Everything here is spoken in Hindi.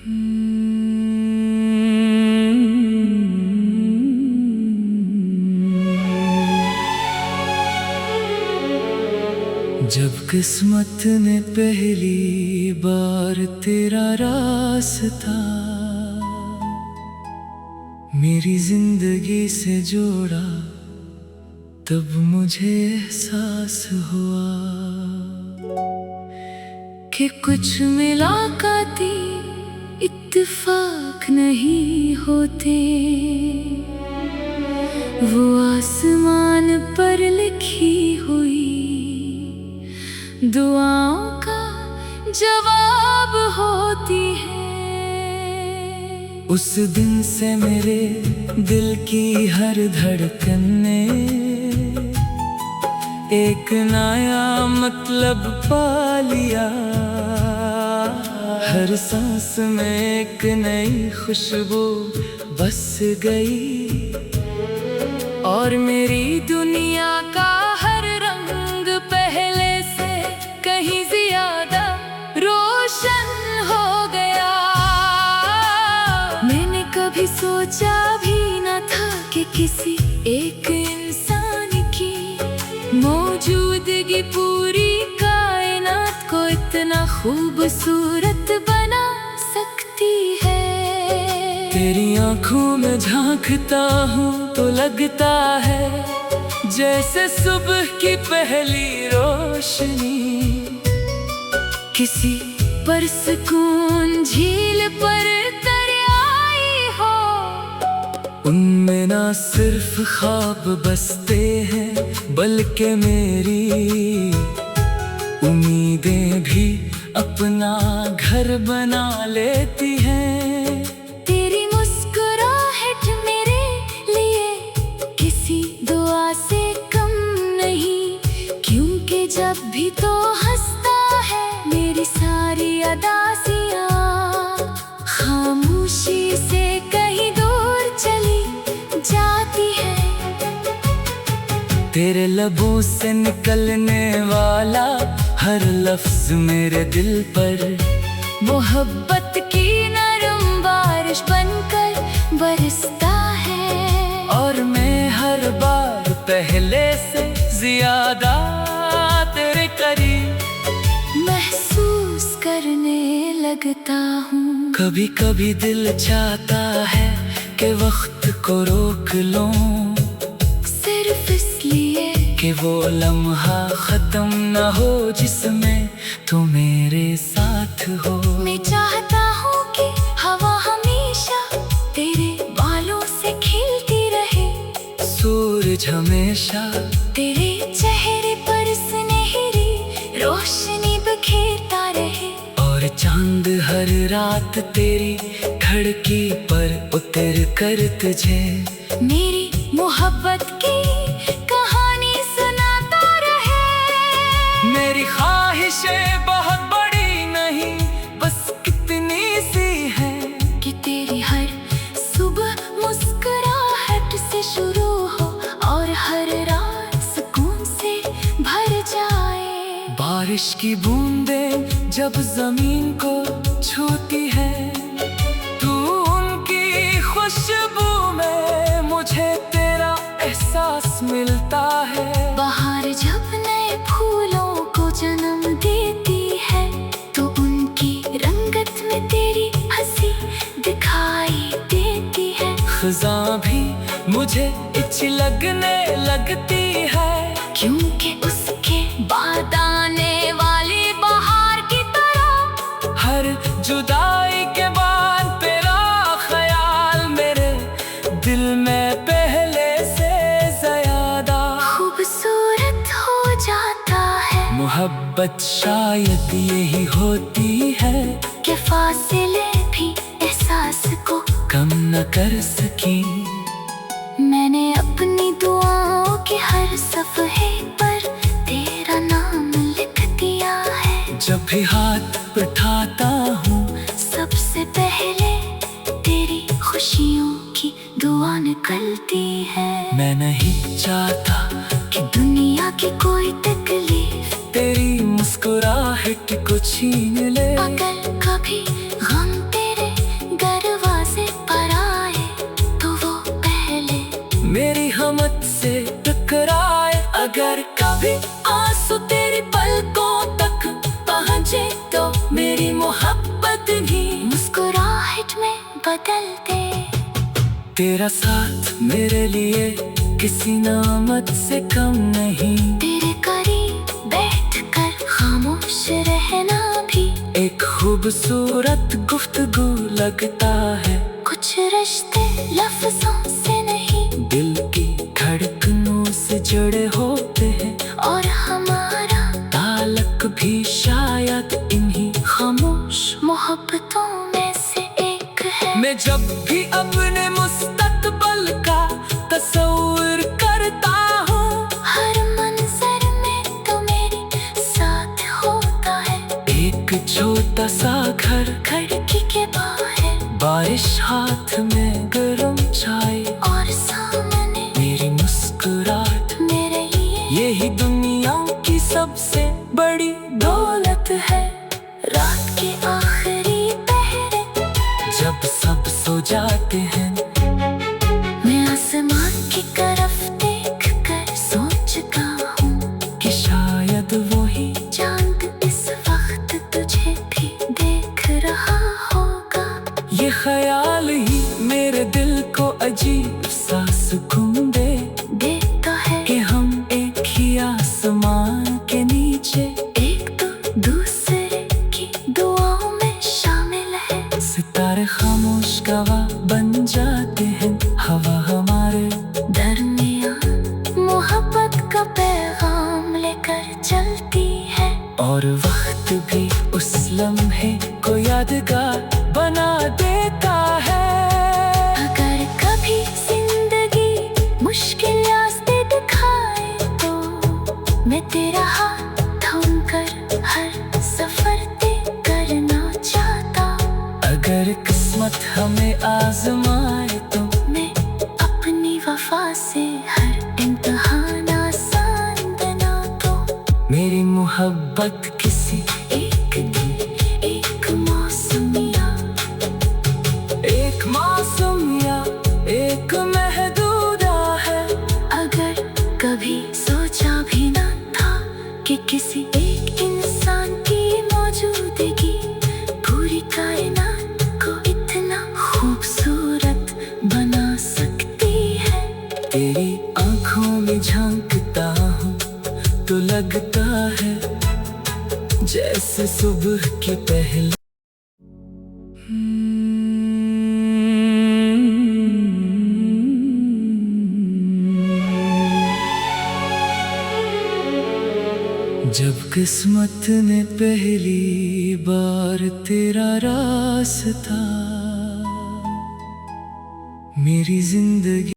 जब किस्मत ने पहली बार तेरा रास्ता मेरी जिंदगी से जोड़ा, तब मुझे एहसास हुआ कि कुछ मुलाकातें इत्तेफाक नहीं होते, वो आसमान पर लिखी हुई दुआओं का जवाब होती है। उस दिन से मेरे दिल की हर धड़कन ने एक नया मतलब पा लिया, हर सांस में एक नई खुशबू बस गई, और मेरी दुनिया का हर रंग पहले से कहीं ज्यादा रोशन हो गया। मैंने कभी सोचा भी न था कि किसी एक इंसान की मौजूदगी पूरी कायनात को इतना खूबसूरत बना सकती है। तेरी आँखों में झांकता हूँ तो लगता है जैसे सुबह की पहली रोशनी किसी परसकून झील पर दरियाई हो। उनमें ना सिर्फ ख्वाब बसते हैं बल्कि मेरी उम्मीदें भी अपना घर बना लेती हैं। तेरी मुस्कुराहट मेरे लिए किसी दुआ से कम नहीं, क्योंकि जब भी तो हंसता है मेरी सारी अदासियाँ खामोशी से कहीं दूर चली जाती है। तेरे लबों से निकलने वाला हर लफ्ज मेरे दिल पर मोहब्बत की नरम बारिश बनकर बरसता है, और मैं हर बार पहले से ज्यादा तेरे करीब महसूस करने लगता हूँ। कभी कभी दिल चाहता है कि वक्त को रोक लूं, सिर्फ इसलिए कि वो लम्हा खत्म न हो जिसमें तू मेरे साथ हो। मैं चाहता हूँ कि हवा हमेशा तेरे बालों से खिलती रहे, सूरज हमेशा तेरे चेहरे पर सुनहरी रोशनी बिखेरता रहे, और चांद हर रात तेरी खिड़की पर उतर कर तुझे मेरी मोहब्बत की कहानी सुनाता रहे। मेरी ख्वाहिशें बहुत बड़ी नहीं, बस कितनी सी है कि तेरी हर सुबह मुस्कुराहट से शुरू हो और हर रात सुकून से भर जाए। बारिश की बूंदें जब जमीन को छूती है, तू उनकी खुशबू में मुझे तेरा एहसास मिलता है। बाहर जब नए फूलों को जन्म देती है, तो उनकी रंगत में तेरी हंसी दिखाई देती है। खज़ां भी मुझे अच्छी लगने लगती है, क्योंकि उसके बाद आने वाली बहार की तरह हर जुदाई के बाद तेरा ख्याल मेरे दिल में पहले से ज्यादा खूबसूरत हो जाता है। मोहब्बत शायद यही होती है कि फासले भी एहसास को कम न कर सकी। मैंने अपनी दुआओं के हर सफ़हे पर तेरा नाम लिख दिया है। जब भी हाथ उठाता हूँ सबसे पहले तेरी खुशियों की दुआ निकलती है। मैं नहीं चाहता कि दुनिया की कोई तकलीफ तेरी मुस्कुराहट को छीन ले। अगर कभी गम तेरे बदल दे। तेरा साथ मेरे लिए किसी नामत से कम नहीं। तेरे करीब बैठकर खामोश रहना भी एक खूबसूरत गुफ्तगू लगता है। कुछ रिश्ते लफ्जों से नहीं, दिल की धड़कनों से जुड़े होते हैं। और हमारा ताल्लुक भी शायद इन्हीं खामोश मोहब्बतों में से एक है। मैं जब भी अपने मुस्तकबल का तस्वीर करता हूँ, हर मंजर में तो मेरे साथ होता है। एक छोटा सा घर, खिड़की के बाहर बारिश हाथ में गरम चाय, और सामने मेरी मुस्कुराहट। मेरे लिए यही दुनिया की सबसे बड़ी दौलत है। रात के आखिरी पहरे जब सब सो जाते हैं, मैं आसमान की तरफ देख कर सोचता हूँ कि शायद वही चांद इस वक्त तुझे भी देख रहा होगा। ये ख्याल ही मेरे दिल को अजीब सा सुकून देता है कि हम एक ही आसमान के नीचे एक तो दूसरे की दुआओं में शामिल है। सितारे खामोश गवाह बन जाते हैं। हवा हमारे दरमियान मोहब्बत का पैगाम लेकर चलती है, और वक्त भी उस लम्हे को यादगार बना देता है। अगर कभी जिंदगी मुश्किल रास्ते दिखाए तो मैं तेरा हाथ थामकर हर सफर तय करना चाहता। अगर किस्मत हमें आजमाए तो मैं अपनी वफा से हर इम्तिहान आसान बना दूं। मेरी मोहब्बत किसी एक दिन एक मौसमिया, एक मासूम या एक महदूदा है। अगर कभी सोचा भी न था कि किसी एक इंसान की मौजूदगी पूरी कायनात को इतना खूबसूरत बना सकती है। तेरी आंखों में झांकता हूँ तो लगता है जैसे सुबह के पहले। जब किस्मत ने पहली बार तेरा रास्ता मेरी जिंदगी